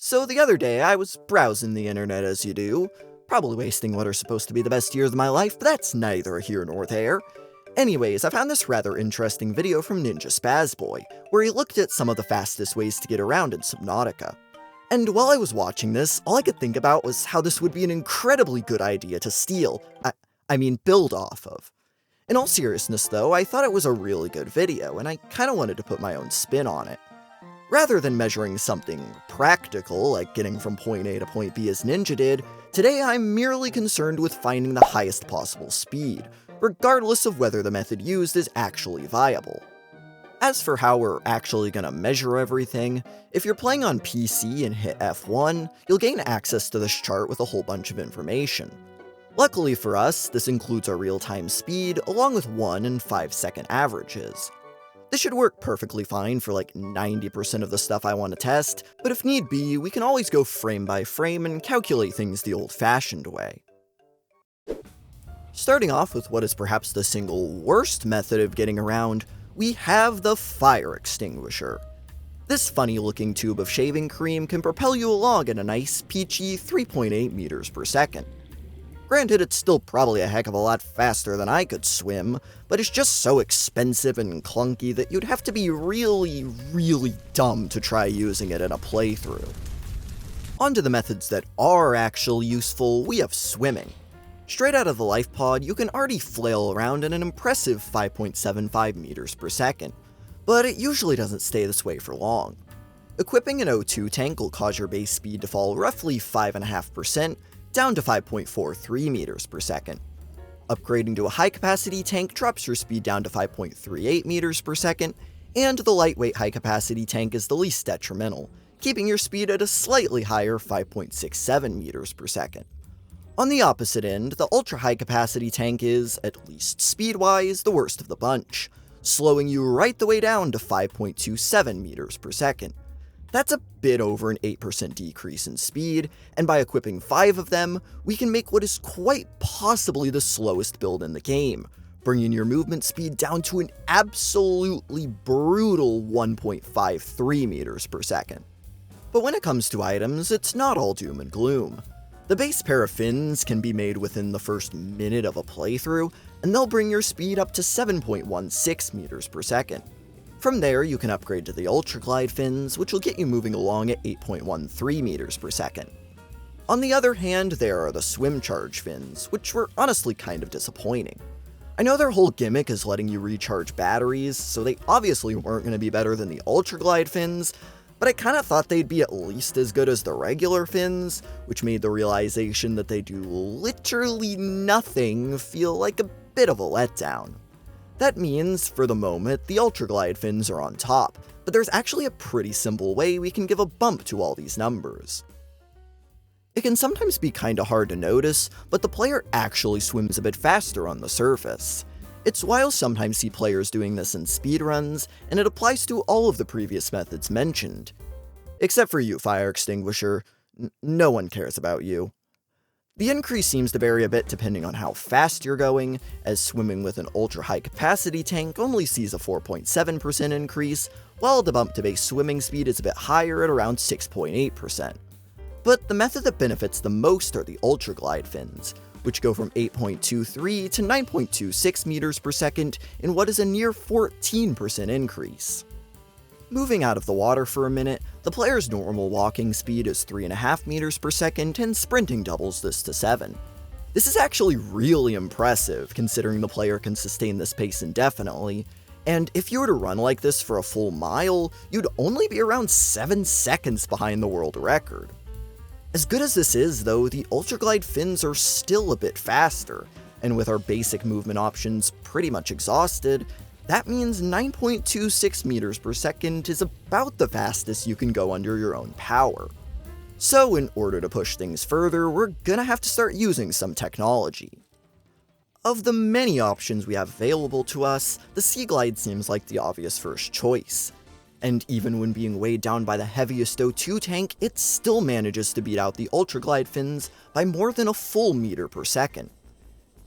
So the other day, I was browsing the internet as you do, probably wasting what are supposed to be the best years of my life, but that's neither here nor there. Anyways, I found this rather interesting video from Ninja Spazboy, where he looked at some of the fastest ways to get around in Subnautica. And while I was watching this, all I could think about was how this would be an incredibly good idea to steal, build off of. In all seriousness though, I thought it was a really good video, and I kinda wanted to put my own spin on it. Rather than measuring something practical, like getting from point A to point B as Ninja did, today I'm merely concerned with finding the highest possible speed, regardless of whether the method used is actually viable. As for how we're actually gonna measure everything, if you're playing on PC and hit F1, you'll gain access to this chart with a whole bunch of information. Luckily for us, this includes our real-time speed, along with 1 and 5 second averages. This should work perfectly fine for like 90% of the stuff I want to test, but if need be, we can always go frame by frame and calculate things the old-fashioned way. Starting off with what is perhaps the single worst method of getting around, we have the fire extinguisher. This funny-looking tube of shaving cream can propel you along at a nice, peachy 3.8 meters per second. Granted, it's still probably a heck of a lot faster than I could swim, but it's just so expensive and clunky that you'd have to be really, really dumb to try using it in a playthrough. Onto the methods that are actually useful, we have swimming. Straight out of the life pod, you can already flail around at an impressive 5.75 meters per second, but it usually doesn't stay this way for long. Equipping an O2 tank will cause your base speed to fall roughly 5.5%, down to 5.43 meters per second. Upgrading to a high-capacity tank drops your speed down to 5.38 meters per second, and the lightweight high-capacity tank is the least detrimental, keeping your speed at a slightly higher 5.67 meters per second. On the opposite end, the ultra-high-capacity tank is, at least speed-wise, the worst of the bunch, slowing you right the way down to 5.27 meters per second. That's a bit over an 8% decrease in speed, and by equipping 5 of them, we can make what is quite possibly the slowest build in the game, bringing your movement speed down to an absolutely brutal 1.53 meters per second. But when it comes to items, it's not all doom and gloom. The base pair of fins can be made within the first minute of a playthrough, and they'll bring your speed up to 7.16 meters per second. From there, you can upgrade to the Ultra Glide fins, which will get you moving along at 8.13 meters per second. On the other hand, there are the Swim Charge fins, which were honestly kind of disappointing. I know their whole gimmick is letting you recharge batteries, so they obviously weren't going to be better than the Ultra Glide fins, but I kinda thought they'd be at least as good as the regular fins, which made the realization that they do literally nothing feel like a bit of a letdown. That means, for the moment, the Ultra Glide fins are on top, but there's actually a pretty simple way we can give a bump to all these numbers. It can sometimes be kinda hard to notice, but the player actually swims a bit faster on the surface. It's why you'll sometimes see players doing this in speedruns, and it applies to all of the previous methods mentioned. Except for you, Fire Extinguisher. No one cares about you. The increase seems to vary a bit depending on how fast you're going, as swimming with an ultra-high capacity tank only sees a 4.7% increase, while the bump to base swimming speed is a bit higher at around 6.8%. But the method that benefits the most are the Ultra Glide fins, which go from 8.23 to 9.26 meters per second in what is a near 14% increase. Moving out of the water for a minute, the player's normal walking speed is 3.5 meters per second, and sprinting doubles this to 7. This is actually really impressive, considering the player can sustain this pace indefinitely, and if you were to run like this for a full mile, you'd only be around 7 seconds behind the world record. As good as this is, though, the Ultra Glide fins are still a bit faster, and with our basic movement options pretty much exhausted, that means 9.26 meters per second is about the fastest you can go under your own power. So in order to push things further, we're gonna have to start using some technology. Of the many options we have available to us, the Seaglide seems like the obvious first choice. And even when being weighed down by the heaviest O2 tank, it still manages to beat out the Ultra Glide fins by more than a full meter per second.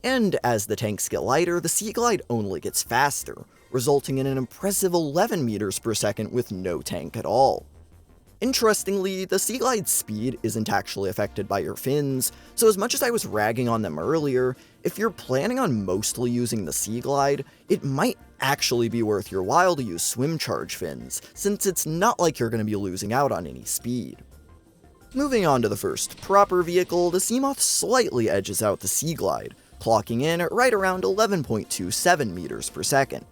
And as the tanks get lighter, the Seaglide only gets faster, resulting in an impressive 11 meters per second with no tank at all. Interestingly, the Seaglide's speed isn't actually affected by your fins, so as much as I was ragging on them earlier, if you're planning on mostly using the Seaglide, it might actually be worth your while to use swim charge fins, since it's not like you're going to be losing out on any speed. Moving on to the first proper vehicle, the Seamoth slightly edges out the Seaglide, clocking in at right around 11.27 meters per second.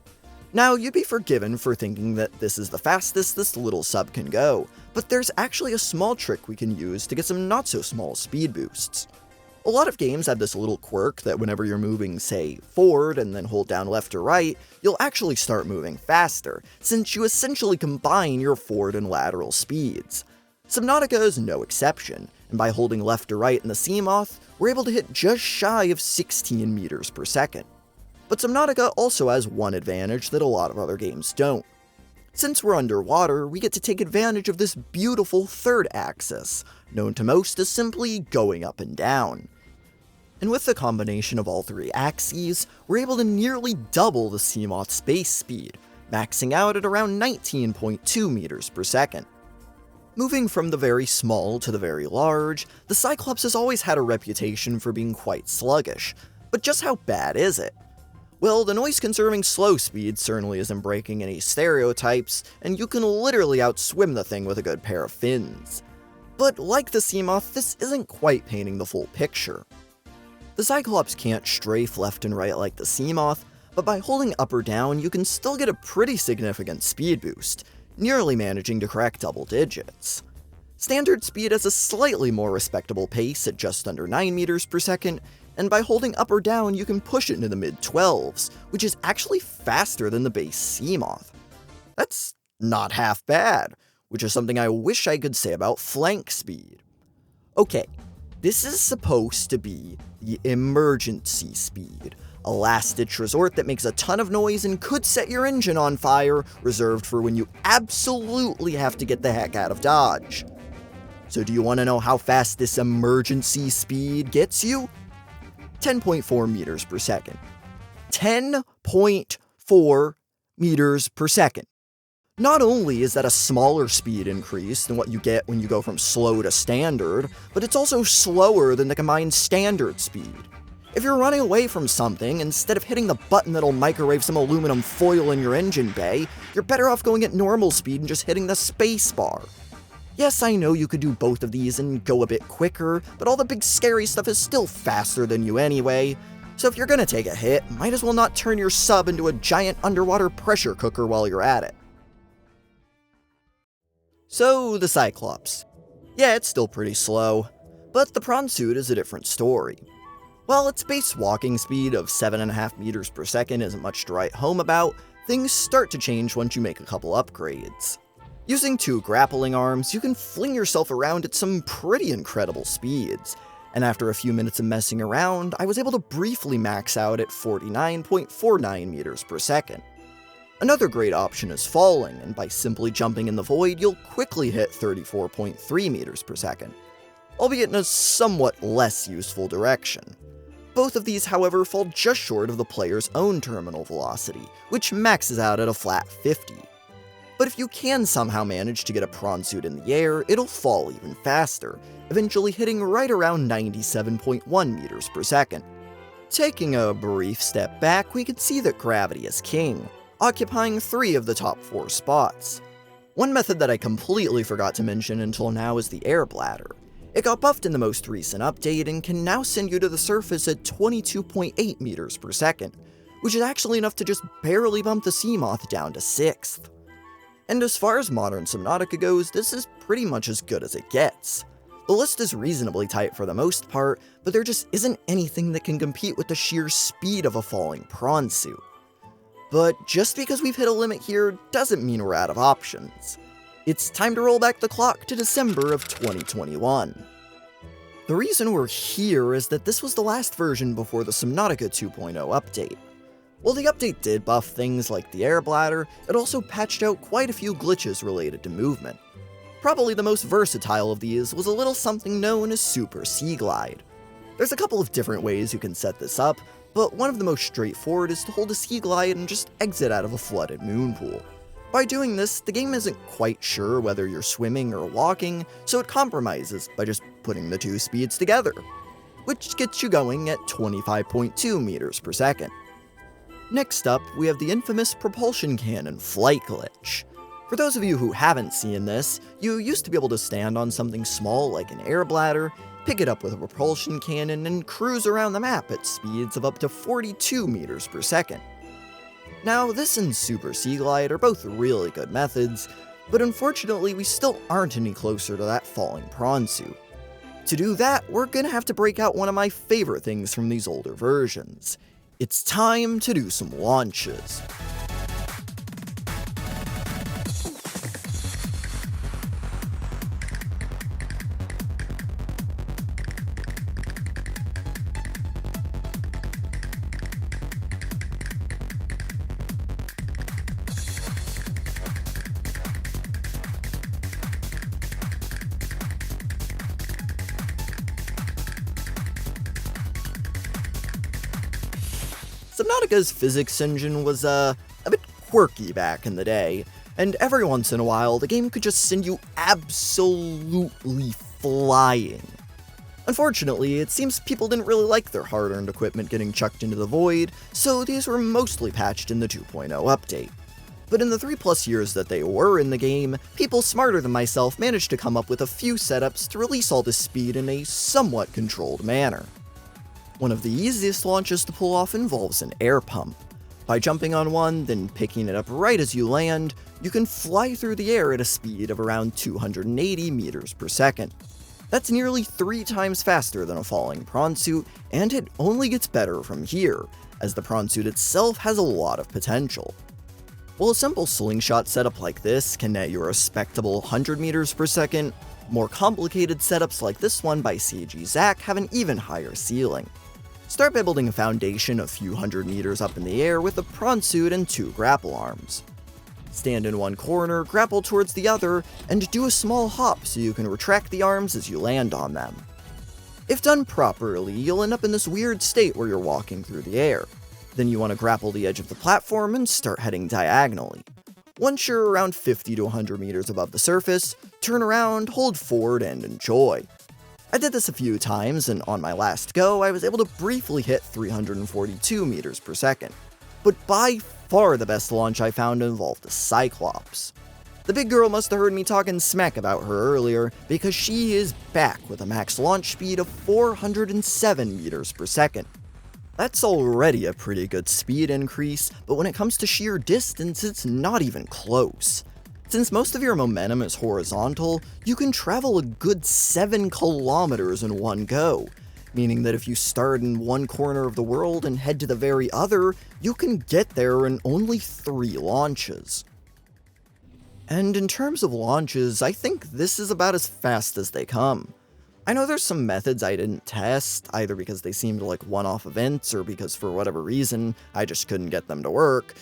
Now, you'd be forgiven for thinking that this is the fastest this little sub can go, but there's actually a small trick we can use to get some not-so-small speed boosts. A lot of games have this little quirk that whenever you're moving, say, forward and then hold down left or right, you'll actually start moving faster, since you essentially combine your forward and lateral speeds. Subnautica is no exception, and by holding left or right in the Seamoth, we're able to hit just shy of 16 meters per second. But Subnautica also has one advantage that a lot of other games don't. Since we're underwater, we get to take advantage of this beautiful third axis, known to most as simply going up and down. And with the combination of all three axes, we're able to nearly double the Seamoth's base speed, maxing out at around 19.2 meters per second. Moving from the very small to the very large, the Cyclops has always had a reputation for being quite sluggish, but just how bad is it? Well, the noise-conserving slow speed certainly isn't breaking any stereotypes, and you can literally outswim the thing with a good pair of fins. But like the Seamoth, this isn't quite painting the full picture. The Cyclops can't strafe left and right like the Seamoth, but by holding up or down, you can still get a pretty significant speed boost, nearly managing to crack double digits. Standard speed has a slightly more respectable pace at just under 9 meters per second, and by holding up or down you can push it into the mid-12s, which is actually faster than the base Seamoth. That's not half bad, which is something I wish I could say about flank speed. Okay, this is supposed to be the emergency speed, a last-ditch resort that makes a ton of noise and could set your engine on fire, reserved for when you absolutely have to get the heck out of Dodge. So do you want to know how fast this emergency speed gets you? 10.4 meters per second. 10.4 meters per second. Not only is that a smaller speed increase than what you get when you go from slow to standard, but it's also slower than the combined standard speed. If you're running away from something, instead of hitting the button that'll microwave some aluminum foil in your engine bay, you're better off going at normal speed and just hitting the space bar. Yes, I know you could do both of these and go a bit quicker, but all the big scary stuff is still faster than you anyway. So if you're gonna take a hit, might as well not turn your sub into a giant underwater pressure cooker while you're at it. So, the Cyclops. Yeah, it's still pretty slow, but the Prawn suit is a different story. While its base walking speed of 7.5 meters per second isn't much to write home about, things start to change once you make a couple upgrades. Using 2 grappling arms, you can fling yourself around at some pretty incredible speeds, and after a few minutes of messing around, I was able to briefly max out at 49.49 meters per second. Another great option is falling, and by simply jumping in the void, you'll quickly hit 34.3 meters per second, albeit in a somewhat less useful direction. Both of these, however, fall just short of the player's own terminal velocity, which maxes out at a flat 50. But if you can somehow manage to get a prawn suit in the air, it'll fall even faster, eventually hitting right around 97.1 meters per second. Taking a brief step back, we can see that gravity is king, occupying 3 of the top 4 spots. One method that I completely forgot to mention until now is the air bladder. It got buffed in the most recent update and can now send you to the surface at 22.8 meters per second, which is actually enough to just barely bump the Seamoth down to 6th. And as far as modern Subnautica goes, this is pretty much as good as it gets. The list is reasonably tight for the most part, but there just isn't anything that can compete with the sheer speed of a falling prawn suit. But just because we've hit a limit here doesn't mean we're out of options. It's time to roll back the clock to December of 2021. The reason we're here is that this was the last version before the Subnautica 2.0 update. While the update did buff things like the air bladder, it also patched out quite a few glitches related to movement. Probably the most versatile of these was a little something known as Super Seaglide. There's a couple of different ways you can set this up, but one of the most straightforward is to hold a Seaglide and just exit out of a flooded moon pool. By doing this, the game isn't quite sure whether you're swimming or walking, so it compromises by just putting the two speeds together, which gets you going at 25.2 meters per second. Next up, we have the infamous propulsion cannon flight glitch. For those of you who haven't seen this, you used to be able to stand on something small like an air bladder, pick it up with a propulsion cannon, and cruise around the map at speeds of up to 42 meters per second. Now, this and Super Seaglide are both really good methods, but unfortunately we still aren't any closer to that falling prawn suit. To do that, we're gonna have to break out one of my favorite things from these older versions. It's time to do some launches. Subnautica's physics engine was a bit quirky back in the day, and every once in a while the game could just send you absolutely flying. Unfortunately, it seems people didn't really like their hard-earned equipment getting chucked into the void, so these were mostly patched in the 2.0 update. But in the 3+ years that they were in the game, people smarter than myself managed to come up with a few setups to release all this speed in a somewhat controlled manner. One of the easiest launches to pull off involves an air pump. By jumping on one, then picking it up right as you land, you can fly through the air at a speed of around 280 meters per second. That's nearly 3 times faster than a falling prawn suit, and it only gets better from here, as the prawn suit itself has a lot of potential. While a simple slingshot setup like this can net you a respectable 100 meters per second, more complicated setups like this one by CG Zack have an even higher ceiling. Start by building a foundation a few hundred meters up in the air with a prawn suit and 2 grapple arms. Stand in one corner, grapple towards the other, and do a small hop so you can retract the arms as you land on them. If done properly, you'll end up in this weird state where you're walking through the air. Then you want to grapple the edge of the platform and start heading diagonally. Once you're around 50 to 100 meters above the surface, turn around, hold forward, and enjoy. I did this a few times, and on my last go, I was able to briefly hit 342 meters per second. But by far the best launch I found involved the Cyclops. The big girl must have heard me talking smack about her earlier, because she is back with a max launch speed of 407 meters per second. That's already a pretty good speed increase, but when it comes to sheer distance, it's not even close. Since most of your momentum is horizontal, you can travel a good 7 kilometers in one go, meaning that if you start in one corner of the world and head to the very other, you can get there in only 3 launches. And in terms of launches, I think this is about as fast as they come. I know there's some methods I didn't test, either because they seemed like one-off events or because for whatever reason, I just couldn't get them to work.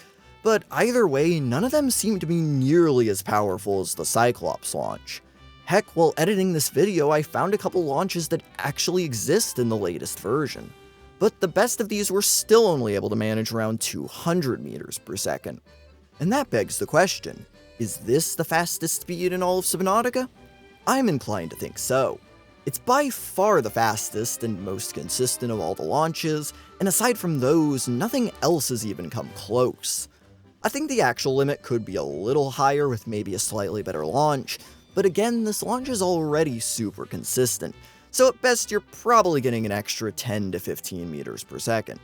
But either way, none of them seem to be nearly as powerful as the Cyclops launch. Heck, while editing this video, I found a couple launches that actually exist in the latest version. But the best of these were still only able to manage around 200 meters per second. And that begs the question, is this the fastest speed in all of Subnautica? I'm inclined to think so. It's by far the fastest and most consistent of all the launches, and aside from those, nothing else has even come close. I think the actual limit could be a little higher with maybe a slightly better launch, but again, this launch is already super consistent, so at best you're probably getting an extra 10 to 15 meters per second.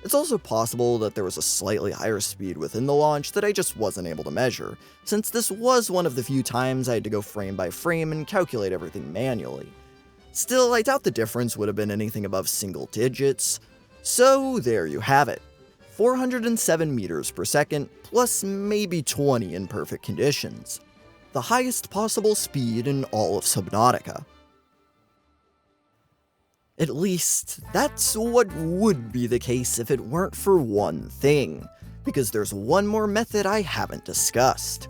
It's also possible that there was a slightly higher speed within the launch that I just wasn't able to measure, since this was one of the few times I had to go frame by frame and calculate everything manually. Still, I doubt the difference would have been anything above single digits, so there you have it. 407 meters per second, plus maybe 20 in perfect conditions. The highest possible speed in all of Subnautica. At least, that's what would be the case if it weren't for one thing, because there's one more method I haven't discussed.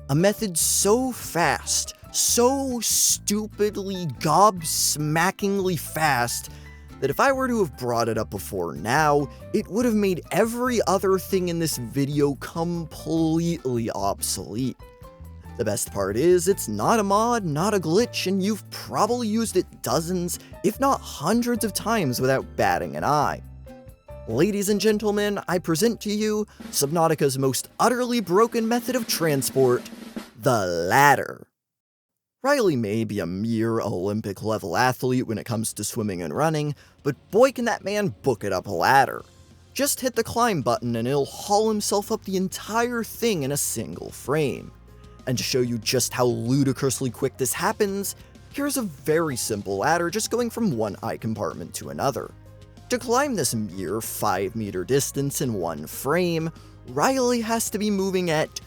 A method so fast, so stupidly, gobsmackingly fast, that if I were to have brought it up before now, it would have made every other thing in this video completely obsolete. The best part is, it's not a mod, not a glitch, and you've probably used it dozens, if not hundreds of times without batting an eye. Ladies and gentlemen, I present to you Subnautica's most utterly broken method of transport, the ladder. Riley may be a mere Olympic-level athlete when it comes to swimming and running, but boy can that man book it up a ladder. Just hit the climb button and he'll haul himself up the entire thing in a single frame. And to show you just how ludicrously quick this happens, here's a very simple ladder just going from one eye compartment to another. To climb this mere 5-meter distance in one frame, Riley has to be moving at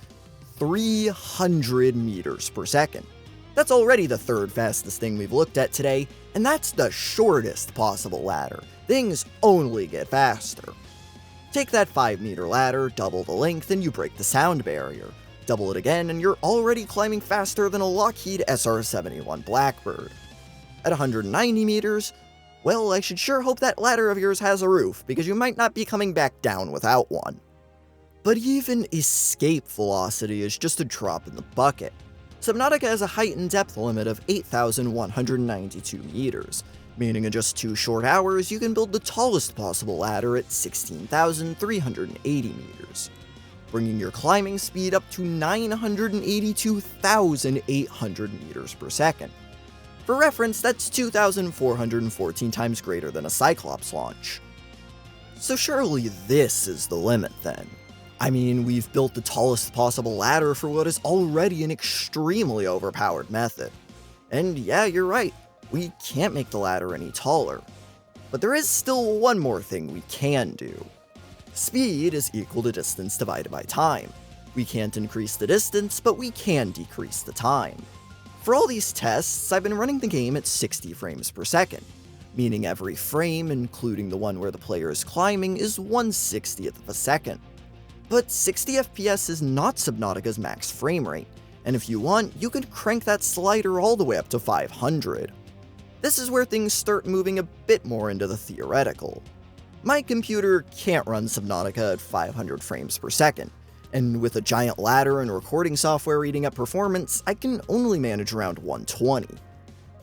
300 meters per second. That's already the third fastest thing we've looked at today, and that's the shortest possible ladder. Things only get faster. Take that 5-meter ladder, double the length, and you break the sound barrier. Double it again, and you're already climbing faster than a Lockheed SR-71 Blackbird. At 190 meters, well, I should sure hope that ladder of yours has a roof, because you might not be coming back down without one. But even escape velocity is just a drop in the bucket. Subnautica has a height and depth limit of 8,192 meters, meaning in just 2 short hours you can build the tallest possible ladder at 16,380 meters, bringing your climbing speed up to 982,800 meters per second. For reference, that's 2,414 times greater than a Cyclops launch. So surely this is the limit then. I mean, we've built the tallest possible ladder for what is already an extremely overpowered method. And yeah, you're right, we can't make the ladder any taller. But there is still one more thing we can do. Speed is equal to distance divided by time. We can't increase the distance, but we can decrease the time. For all these tests, I've been running the game at 60 frames per second, meaning every frame, including the one where the player is climbing, is 1/60th of a second. But 60 FPS is not Subnautica's max frame rate, and if you want, you can crank that slider all the way up to 500. This is where things start moving a bit more into the theoretical. My computer can't run Subnautica at 500 frames per second, and with a giant ladder and recording software eating up performance, I can only manage around 120.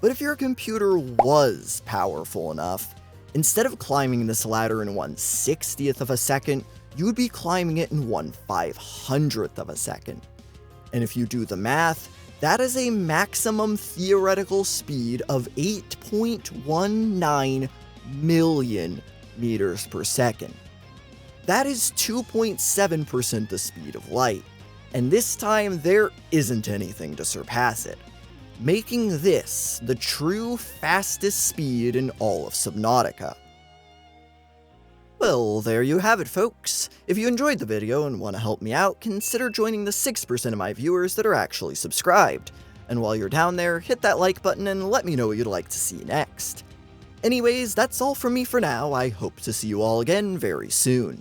But if your computer was powerful enough, instead of climbing this ladder in 1/60th of a second, you would be climbing it in 1/500th of a second. And if you do the math, that is a maximum theoretical speed of 8.19 million meters per second. That is 2.7% the speed of light, and this time there isn't anything to surpass it, making this the true fastest speed in all of Subnautica. Well, there you have it, folks. If you enjoyed the video and want to help me out, consider joining the 6% of my viewers that are actually subscribed. And while you're down there, hit that like button and let me know what you'd like to see next. Anyways, that's all from me for now. I hope to see you all again very soon.